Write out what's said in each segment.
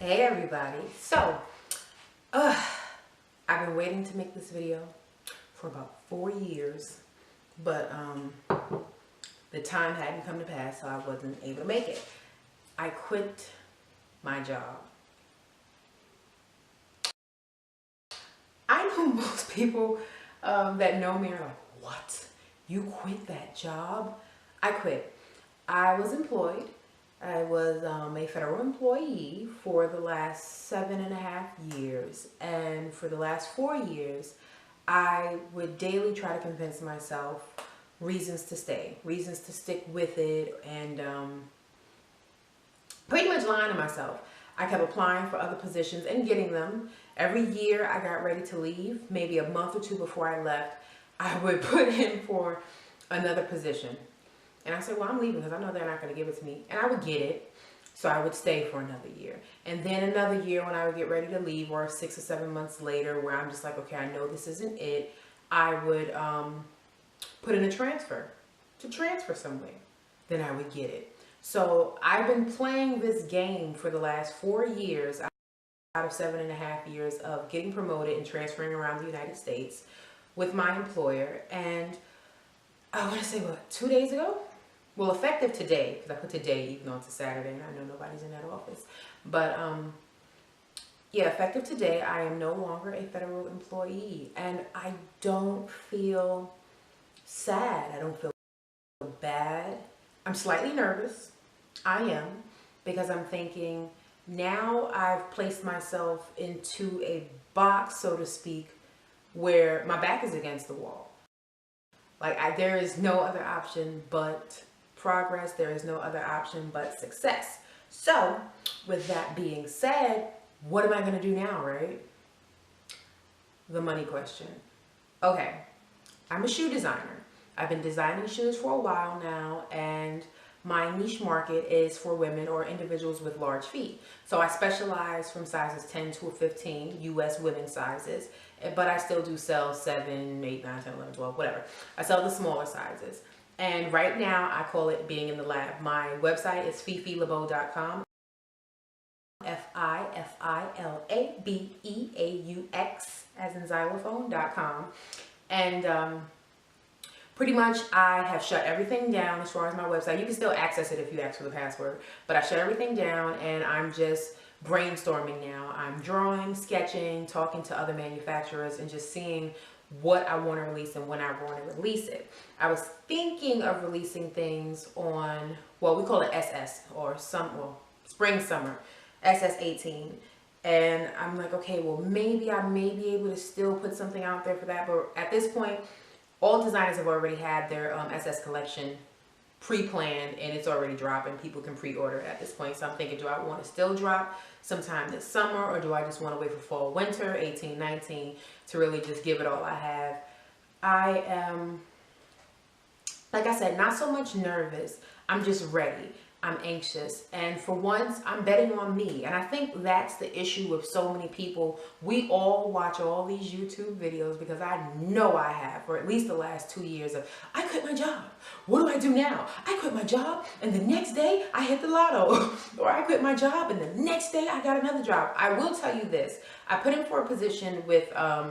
Hey everybody. So, I've been waiting to make this video for about 4 years, but the time hadn't come to pass, so I wasn't able to make it. I quit my job. I know most people that know me are like, what? You quit that job? I quit. I was employed. I was a federal employee for the last 7.5 years, and for the last 4 years I would daily try to convince myself reasons to stay, reasons to stick with it, and pretty much lying to myself. I kept applying for other positions and getting them. Every year I got ready to leave, maybe a month or two before I left, I would put in for another position. And I said, well, I'm leaving because I know they're not going to give it to me. And I would get it. So I would stay for another year. And then another year when I would get ready to leave, or 6 or 7 months later, where I'm just like, okay, I know this isn't it, I would put in a transfer to transfer somewhere. Then I would get it. So I've been playing this game for the last 4 years out of 7.5 years of getting promoted and transferring around the United States with my employer. And I want to say, what, 2 days ago? Well, effective today, because I put today even though it's a Saturday and I know nobody's in that office. But yeah, effective today, I am no longer a federal employee. And I don't feel sad. I don't feel bad. I'm slightly nervous. I am, because I'm thinking, now I've placed myself into a box, so to speak, where my back is against the wall. Like, there is no other option but progress. There is no other option but success. So, with that being said, what am I going to do now, right? The money question. Okay, I'm a shoe designer. I've been designing shoes for a while now, and my niche market is for women or individuals with large feet. So I specialize from sizes 10 to 15, US women's sizes, but I still do sell 7, 8, 9, 10, 11, 12, whatever. I sell the smaller sizes. And right now I call it being in the lab. My website is FifiLaBeaux.com. FifiLabeaux, as in xylophone.com. And pretty much I have shut everything down as far as my website. You can still access it if you ask for the password, but I shut everything down and I'm just brainstorming now. I'm drawing, sketching, talking to other manufacturers, and just seeing what I want to release and when I want to release it. I was thinking of releasing things on, well, we call it SS, or spring, summer, SS18. And I'm like, okay, well, maybe I may be able to still put something out there for that. But at this point, all designers have already had their SS collection pre-planned, and it's already dropping. People can pre-order at this point. So I'm thinking, do I want to still drop sometime this summer, or do I just want to wait for fall, winter, 18, 19, to really just give it all I have? I am, like I said, not so much nervous. I'm just ready. I'm anxious, and for once I'm betting on me. And I think that's the issue with so many people. We all watch all these YouTube videos, because I know I have for at least the last 2 years, of I quit my job, what do I do now? I quit my job and the next day I hit the lotto. Or I quit my job and the next day I got another job. I will tell you this, I put in for a position with I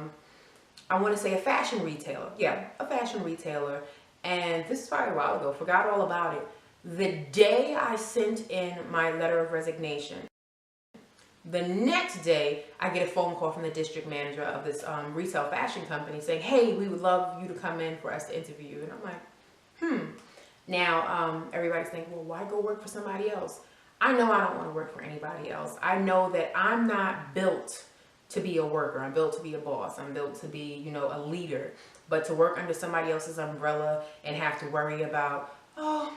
want to say a fashion retailer. Yeah, a fashion retailer. And this is probably a while ago, forgot all about it. The day I sent in my letter of resignation, the next day I get a phone call from the district manager of this retail fashion company saying, hey, we would love you to come in for us to interview you. And I'm like, Now, everybody's thinking, well, why go work for somebody else? I know I don't want to work for anybody else. I know that I'm not built to be a worker. I'm built to be a boss. I'm built to be, you know, a leader. But to work under somebody else's umbrella and have to worry about, oh,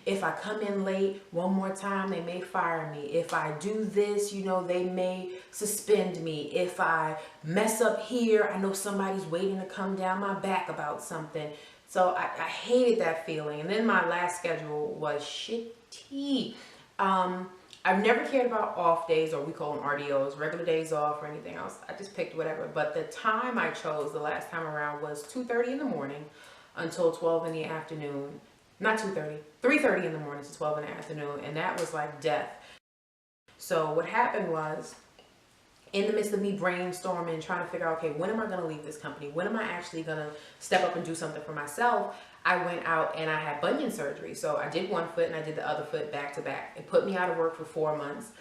if I come in late one more time, they may fire me. If I do this, you know, they may suspend me. If I mess up here, I know somebody's waiting to come down my back about something. So I hated that feeling. And then my last schedule was shitty. I've never cared about off days, or we call them RDOs, regular days off, or anything else. I just picked whatever. But the time I chose the last time around was 2:30 in the morning until 12 in the afternoon. Not 2:30, 3:30 in the morning to 12 in the afternoon. And that was like death. So what happened was, in the midst of me brainstorming, trying to figure out, okay, when am I going to leave this company? When am I actually going to step up and do something for myself? I went out and I had bunion surgery. So I did one foot and I did the other foot back to back. It put me out of work for 4 months.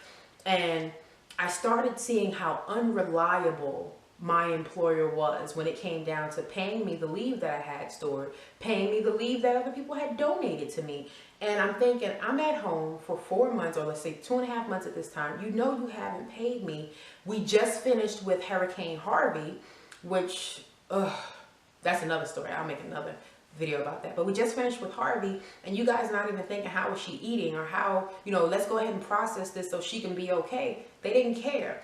And I started seeing how unreliable my employer was when it came down to paying me the leave that I had stored, paying me the leave that other people had donated to me. And I'm thinking, I'm at home for 4 months, or let's say 2.5 months at this time. You know you haven't paid me. We just finished with Hurricane Harvey, which, that's another story. I'll make another video about that. But we just finished with Harvey, and you guys not even thinking, how is she eating, or how, you know, let's go ahead and process this so she can be okay. They didn't care.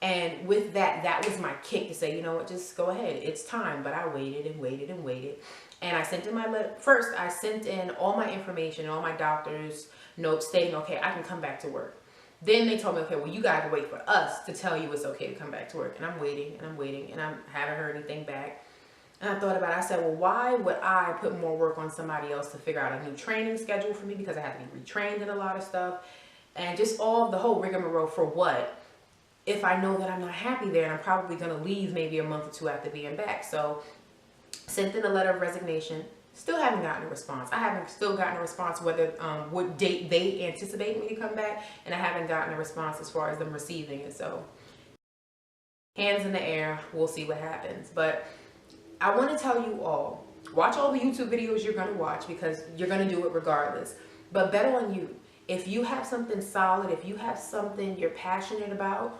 And with that, that was my kick to say, you know what, just go ahead. It's time. But I waited and waited and waited. And I sent in my letter. First, I sent in all my information, all my doctor's notes stating, okay, I can come back to work. Then they told me, okay, well, you got to wait for us to tell you it's okay to come back to work. And I'm waiting and I'm waiting and I haven't heard anything back. And I thought about it. I said, well, why would I put more work on somebody else to figure out a new training schedule for me, because I have to be retrained in a lot of stuff, and just all the whole rigmarole for what, if I know that I'm not happy there and I'm probably going to leave maybe a month or two after being back. So sent in a letter of resignation. Still haven't gotten a response. I haven't still gotten a response whether what date they anticipate me to come back, and I haven't gotten a response as far as them receiving it. So hands in the air, we'll see what happens. But I want to tell you all, watch all the YouTube videos you're going to watch, because you're going to do it regardless. But bet on you. If you have something solid, if you have something you're passionate about,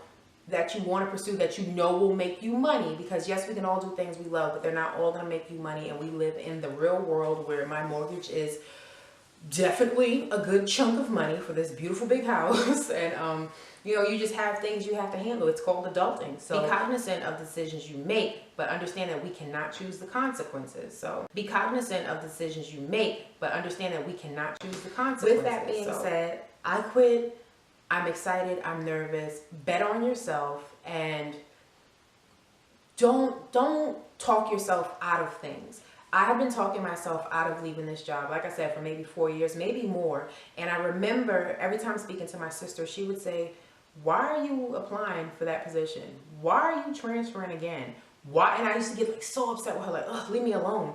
that you want to pursue, that you know will make you money, because yes, we can all do things we love, but they're not all going to make you money. And we live in the real world where my mortgage is definitely a good chunk of money for this beautiful big house. And you know, you just have things you have to handle. It's called adulting. So be cognizant of the decisions you make, but understand that we cannot choose the consequences. So be cognizant of the decisions you make, but understand that we cannot choose the consequences. With that being said, I quit. I'm excited, I'm nervous. Bet on yourself, and don't talk yourself out of things. I have been talking myself out of leaving this job, like I said, for maybe 4 years, maybe more. And I remember every time speaking to my sister, she would say, why are you applying for that position? Why are you transferring again? Why? And I used to get like so upset with her, like, ugh, leave me alone.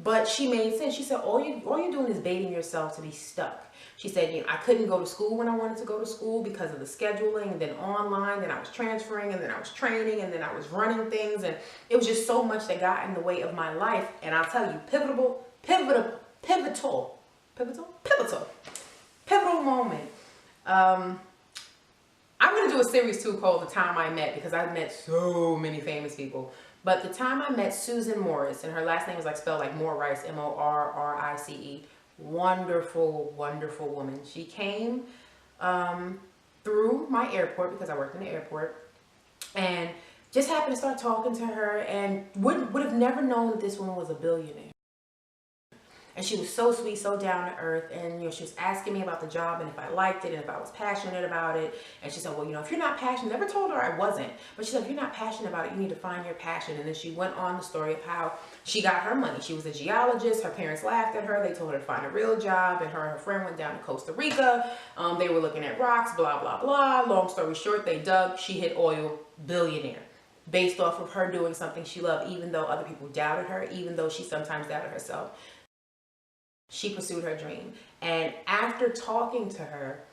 But she made sense. She said, all you're doing is baiting yourself to be stuck. She said, you know, I couldn't go to school when I wanted to go to school because of the scheduling, and then online, then I was transferring, and then I was training, and then I was running things, and it was just so much that got in the way of my life. And I'll tell you, pivotal moment. I'm going to do a series too called The Time I Met, because I've met so many famous people. But the time I met Susan Morris, and her last name was like spelled like Morrice, M-O-R-R-I-C-E. Wonderful, wonderful woman. She came through my airport, because I worked in the airport, and just happened to start talking to her, and would have never known that this woman was a billionaire. And she was so sweet, so down to earth. And, you know, she was asking me about the job and if I liked it and if I was passionate about it. And she said, well, you know, if you're not passionate, never told her I wasn't, but she said, if you're not passionate about it, you need to find your passion. And then she went on the story of how she got her money. She was a geologist. Her parents laughed at her. They told her to find a real job. And her and her friend went down to Costa Rica. They were looking at rocks, blah, blah, blah. Long story short, they dug. She hit oil, billionaire. Based off of her doing something she loved, even though other people doubted her, even though she sometimes doubted herself. She pursued her dream. And after talking to her,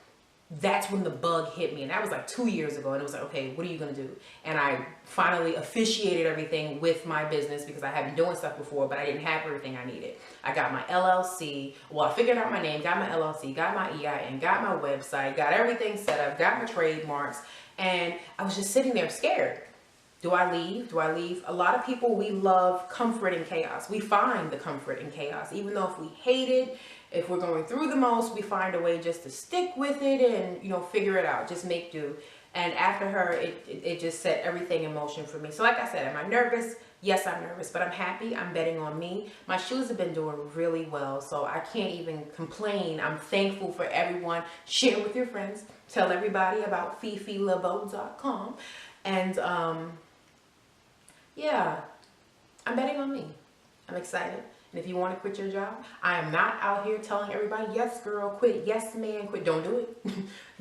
that's when the bug hit me. And that was like 2 years ago. And it was like, okay, what are you going to do? And I finally officiated everything with my business, because I had been doing stuff before, but I didn't have everything I needed. I got my LLC. Well, I figured out my name, got my LLC, got my EIN, got my website, got everything set up, got my trademarks. And I was just sitting there scared. Do I leave? Do I leave? A lot of people, we love comfort in chaos. We find the comfort in chaos. Even though if we hate it, if we're going through the most, we find a way just to stick with it and, you know, figure it out. Just make do. And after her, it just set everything in motion for me. So like I said, am I nervous? Yes, I'm nervous, but I'm happy. I'm betting on me. My shoes have been doing really well, so I can't even complain. I'm thankful for everyone. Share with your friends. Tell everybody about FifiLaBeaux.com. And yeah, I'm betting on me. I'm excited. And if you want to quit your job, I am not out here telling everybody, yes, girl, quit. Yes, man, quit. Don't do it.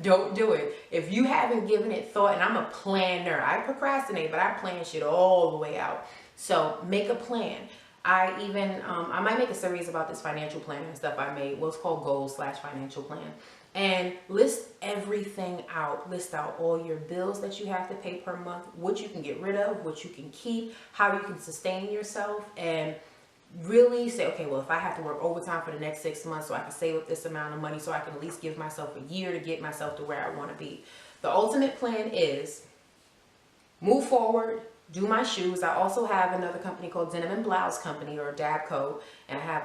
Don't do it. If you haven't given it thought, and I'm a planner. I procrastinate, but I plan shit all the way out. So make a plan. I even, I might make a series about this financial plan and stuff I made. What's called goals/financial plan. And list everything out. List out all your bills that you have to pay per month, what you can get rid of, what you can keep, how you can sustain yourself, and really say, okay, well, if I have to work overtime for the next 6 months so I can save up this amount of money so I can at least give myself a year to get myself to where I want to be. The ultimate plan is move forward, do my shoes. I also have another company called Denim and Blouse Company, or Dabco, and I have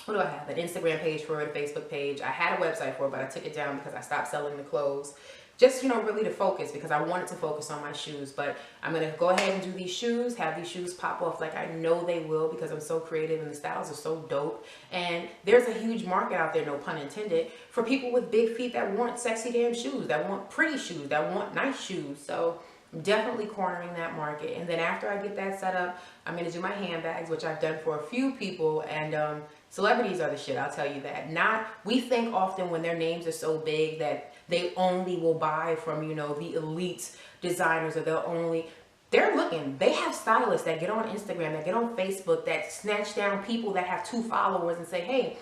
what do I have? An Instagram page for it, a Facebook page. I had a website for it, but I took it down because I stopped selling the clothes. Just, you know, really to focus, because I wanted to focus on my shoes. But I'm going to go ahead and do these shoes, have these shoes pop off like I know they will, because I'm so creative and the styles are so dope. And there's a huge market out there, no pun intended, for people with big feet that want sexy damn shoes, that want pretty shoes, that want nice shoes. So I'm definitely cornering that market. And then after I get that set up, I'm going to do my handbags, which I've done for a few people. And celebrities are the shit, I'll tell you that. We think often when their names are so big that they only will buy from, you know, the elite designers, or they're looking. They have stylists that get on Instagram, that get on Facebook, that snatch down people that have 2 followers and say, hey,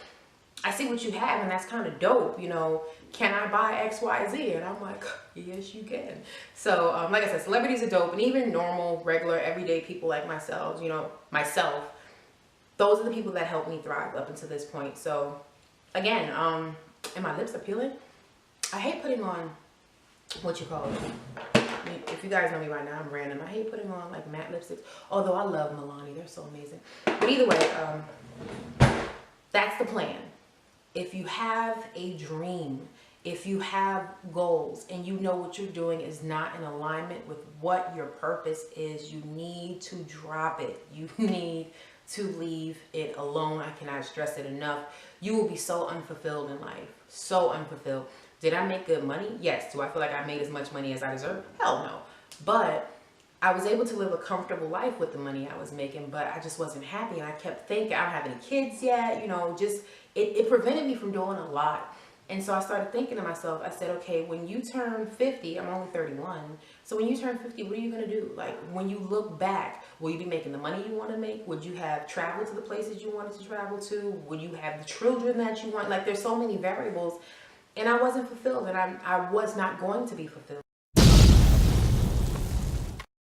I see what you have and that's kind of dope, you know, can I buy X, Y, Z? And I'm like, yes, you can. So like I said, celebrities are dope, and even normal, regular, everyday people like myself, you know, those are the people that helped me thrive up until this point. So again, and my lips are peeling. I hate putting on, what you call it, if you guys know me right now, I'm random. I hate putting on like matte lipsticks, although I love Milani, they're so amazing. But either way, that's the plan. If you have a dream, if you have goals, and you know what you're doing is not in alignment with what your purpose is, you need to drop it. You need to leave it alone. I cannot stress it enough. You will be so unfulfilled in life. So unfulfilled. Did I make good money? Yes. Do I feel like I made as much money as I deserve? Hell no. But I was able to live a comfortable life with the money I was making, but I just wasn't happy. And I kept thinking, I don't have any kids yet, you know, just, it prevented me from doing a lot. And so I started thinking to myself, I said, okay, when you turn 50, I'm only 31. So when you turn 50, what are you going to do? Like, when you look back, will you be making the money you want to make? Would you have traveled to the places you wanted to travel to? Would you have the children that you want? Like, there's so many variables. And I wasn't fulfilled, and I was not going to be fulfilled.